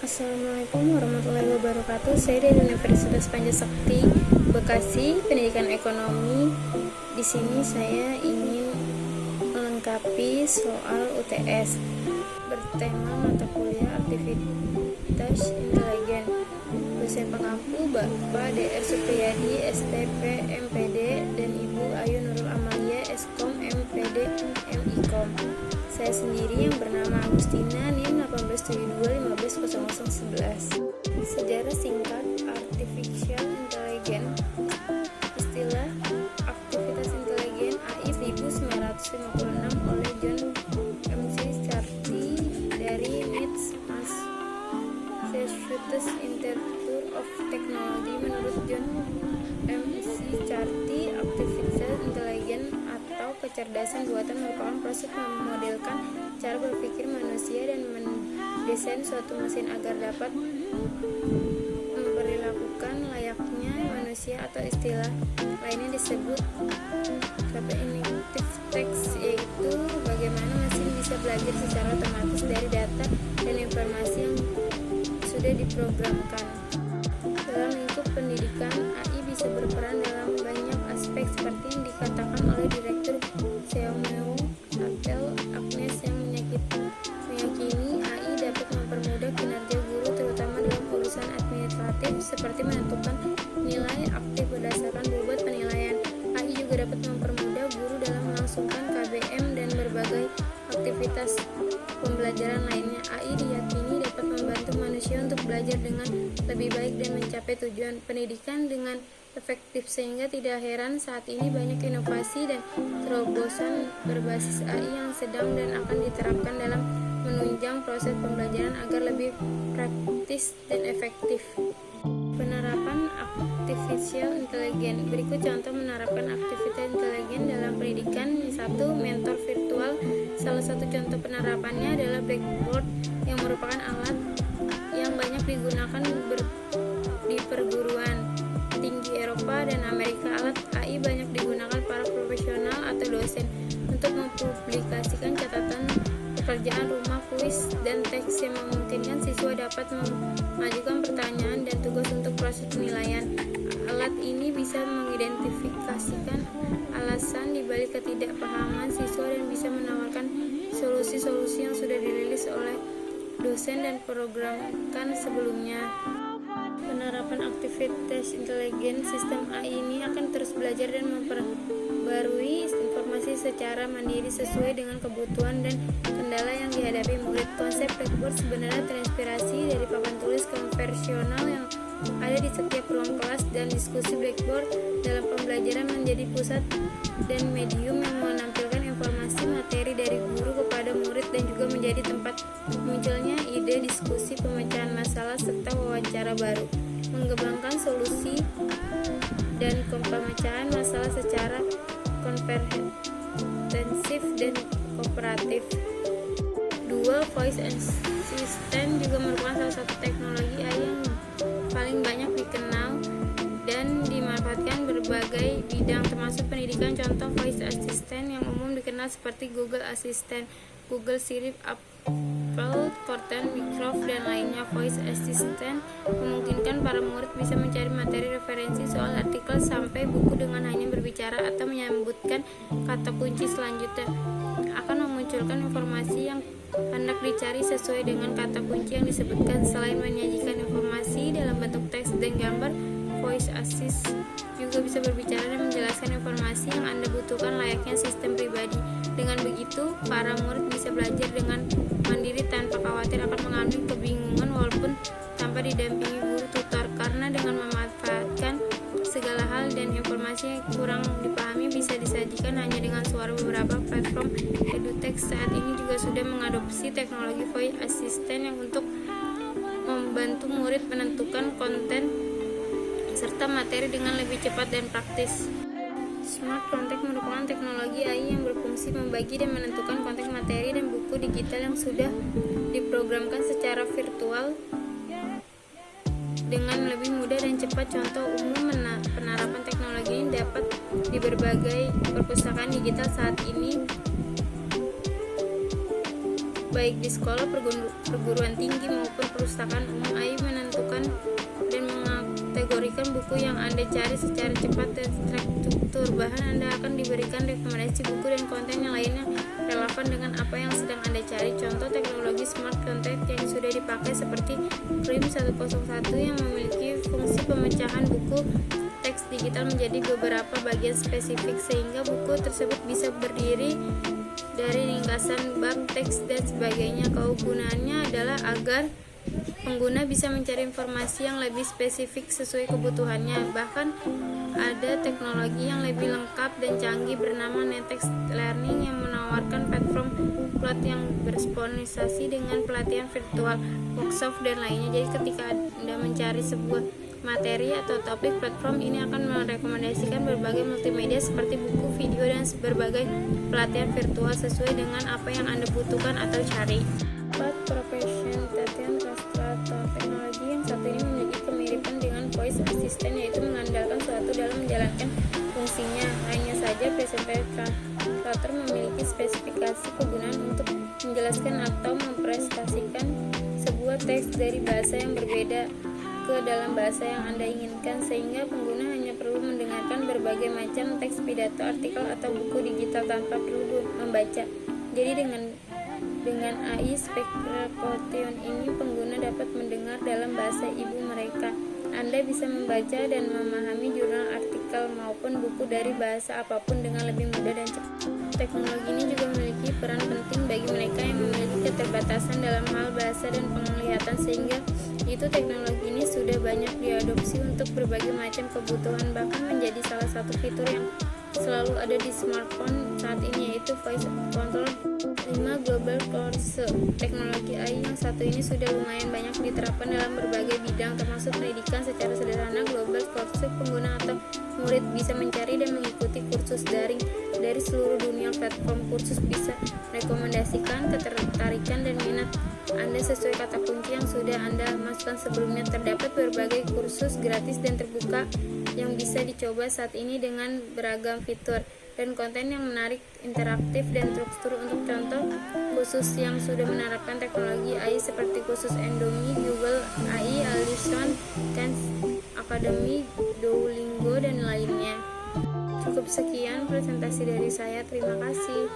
Assalamualaikum warahmatullahi wabarakatuh. Saya dari Universitas Pancasakti Bekasi, Pendidikan Ekonomi. Di sini saya ingin melengkapi soal UTS bertema mata kuliah aktivitas intelijen. Dosen pengampu Bapak Dr. Supriyadi, STP MPD, dan Ibu Ayu Nurul Amalia, Eskom MPD MIKOM. Saya sendiri yang bernama Agustina, NIM 187250011. Sejarah singkat Artificial Intelligence. Istilah aktivitas intelijen AI 1956 oleh John McCarthy dari MIT Massachusetts Institute of Technology. Menurut John McCarthy, aktivitas intelijen atau kecerdasan buatan merupakan proses memodelkan cara berpikir manusia dan mendesain suatu mesin agar dapat memperlakukan layaknya manusia, atau istilah lainnya disebut cognitive text, yaitu bagaimana mesin bisa belajar secara otomatis dari data dan informasi yang sudah diprogramkan. Dalam lingkup pendidikan, AI bisa berperan dalam banyak aspek seperti yang dikatakan oleh Direktur Xiaomeng Apple Agnes yang meyakini AI dapat mempermudah kinerja guru terutama dalam urusan administratif seperti menentukan nilai aktif berdasarkan bobot penilaian. AI juga dapat mempermudah guru dalam melangsungkan KBM dan berbagai aktivitas pembelajaran lainnya. AI diyakini dapat membantu manusia untuk belajar dengan lebih baik dan mencapai tujuan pendidikan dengan efektif, sehingga tidak heran saat ini banyak inovasi dan terobosan berbasis AI yang sedang dan akan diterapkan dalam menunjang proses pembelajaran agar lebih praktis dan efektif. Penerapan artificial intelligence. Berikut contoh menerapkan artificial intelligence dalam pendidikan. 1. Mentor virtual. Salah satu contoh penerapannya adalah Blackboard yang merupakan alat yang banyak digunakan di perguruan tinggi Eropa dan Amerika. Alat AI banyak digunakan para profesional atau dosen untuk mempublikasikan catatan pekerjaan rumah, kuis, dan teks yang memungkinkan siswa dapat mengajukan pertanyaan dan tugas untuk proses penilaian. Alat ini bisa mengidentifikasikan alasan dibalik ketidakpahaman siswa dan bisa menawarkan solusi-solusi yang sudah dirilis oleh dosen dan programkan sebelumnya. Penerapan aktivitas intelijen. Sistem AI ini akan terus belajar dan memperbarui informasi secara mandiri sesuai dengan kebutuhan dan kendala yang dihadapi murid. Konsep Blackboard sebenarnya terinspirasi dari papan tulis konvensional yang ada di setiap ruang kelas, dan diskusi Blackboard dalam pembelajaran menjadi pusat dan medium yang menampilkan informasi materi dari guru kepada murid dan juga menjadi tempat munculnya ide, diskusi, pemecahan masalah, serta wawancara baru. Mengembangkan solusi dan pemecahan masalah secara komprehensif dan kooperatif. 2. Voice assistant juga merupakan salah satu teknologi AI yang paling banyak dikenal dan dimanfaatkan berbagai bidang termasuk pendidikan. Contoh voice assistant yang umum dikenal seperti Google Assistant, Google Siri, Apple Cortana, Microsoft, dan lainnya. Voice assistant memungkinkan para murid bisa mencari materi referensi soal artikel sampai buku dengan hanya berbicara atau menyebutkan kata kunci selanjutnya. Akan memunculkan informasi yang hendak dicari sesuai dengan kata kunci yang disebutkan. Selain menyajikan informasi dalam bentuk teks dan gambar, voice assist juga bisa berbicara dan menjelaskan informasi yang Anda butuhkan layaknya sistem pribadi. Dengan begitu, para murid bisa belajar dengan mandiri tanpa khawatir akan mengalami kebingungan walaupun tanpa didampingi guru tutor, karena dengan memanfaatkan segala hal dan informasi yang kurang dipahami bisa disajikan hanya dengan suara. Beberapa platform edutech saat ini juga sudah mengadopsi teknologi voice assistant yang untuk membantu murid menentukan konten serta materi dengan lebih cepat dan praktis. Smart Content merupakan teknologi AI yang berfungsi membagi dan menentukan konten materi dan buku digital yang sudah diprogramkan secara virtual dengan lebih mudah dan cepat. Contoh umum penerapan teknologi ini dapat di berbagai perpustakaan digital saat ini, baik di sekolah perguruan tinggi maupun perpustakaan umum, AI menentukan dan mengategorikan buku yang Anda cari secara cepat dan terstruktur. Bahkan Anda akan diberikan rekomendasi buku dan konten yang lainnya relevan dengan apa yang sedang Anda cari. Contoh teknologi smart content yang sudah dipakai seperti Chrome 101 yang memiliki fungsi pemecahan buku teks digital menjadi beberapa bagian spesifik sehingga buku tersebut bisa berdiri dari ringkasan bab, teks, dan sebagainya. Kegunaannya adalah agar pengguna bisa mencari informasi yang lebih spesifik sesuai kebutuhannya. Bahkan ada teknologi yang lebih lengkap dan canggih bernama Netext Learning yang menawarkan platform plot yang bersponsorisasi dengan pelatihan virtual, workshop, dan lainnya. Jadi ketika Anda mencari sebuah materi atau topik, platform ini akan merekomendasikan berbagai multimedia seperti buku, video, dan berbagai pelatihan virtual sesuai dengan apa yang Anda butuhkan atau cari. Profession Tatian Castrator. Teknologi yang satu ini memiliki kemiripan dengan voice assistant, yaitu mengandalkan suatu dalam menjalankan fungsinya. Hanya saja presenter translator memiliki spesifikasi kegunaan untuk menjelaskan atau mempresentasikan sebuah teks dari bahasa yang berbeda ke dalam bahasa yang Anda inginkan, sehingga pengguna hanya perlu mendengarkan berbagai macam teks, pidato, artikel, atau buku digital tanpa perlu membaca. Jadi dengan AI Speakerphone ini, pengguna dapat mendengar dalam bahasa ibu mereka. Anda bisa membaca dan memahami jurnal, artikel, maupun buku dari bahasa apapun dengan lebih mudah dan cepat. Teknologi ini juga memiliki peran penting bagi mereka yang memiliki keterbatasan dalam hal bahasa dan penglihatan, sehingga itu teknologi ini sudah banyak diadopsi untuk berbagai macam kebutuhan, bahkan menjadi salah satu fitur yang selalu ada di smartphone saat ini, yaitu voice control. 5. Global Course. Teknologi AI yang satu ini sudah lumayan banyak diterapkan dalam berbagai bidang termasuk pendidikan. Secara sederhana, Global Course pengguna atau murid bisa mencari dan mengikuti kursus daring dari seluruh dunia. Platform kursus bisa rekomendasikan ketertarikan dan minat Anda sesuai kata kunci yang sudah Anda masukkan sebelumnya. Terdapat berbagai kursus gratis dan terbuka yang bisa dicoba saat ini dengan beragam fitur dan konten yang menarik, interaktif, dan terstruktur. Untuk contoh khusus yang sudah menerapkan teknologi AI seperti khusus Endomi, Google AI, Alison, Khan Academy, Duolingo, dan lainnya. Cukup sekian presentasi dari saya. Terima kasih.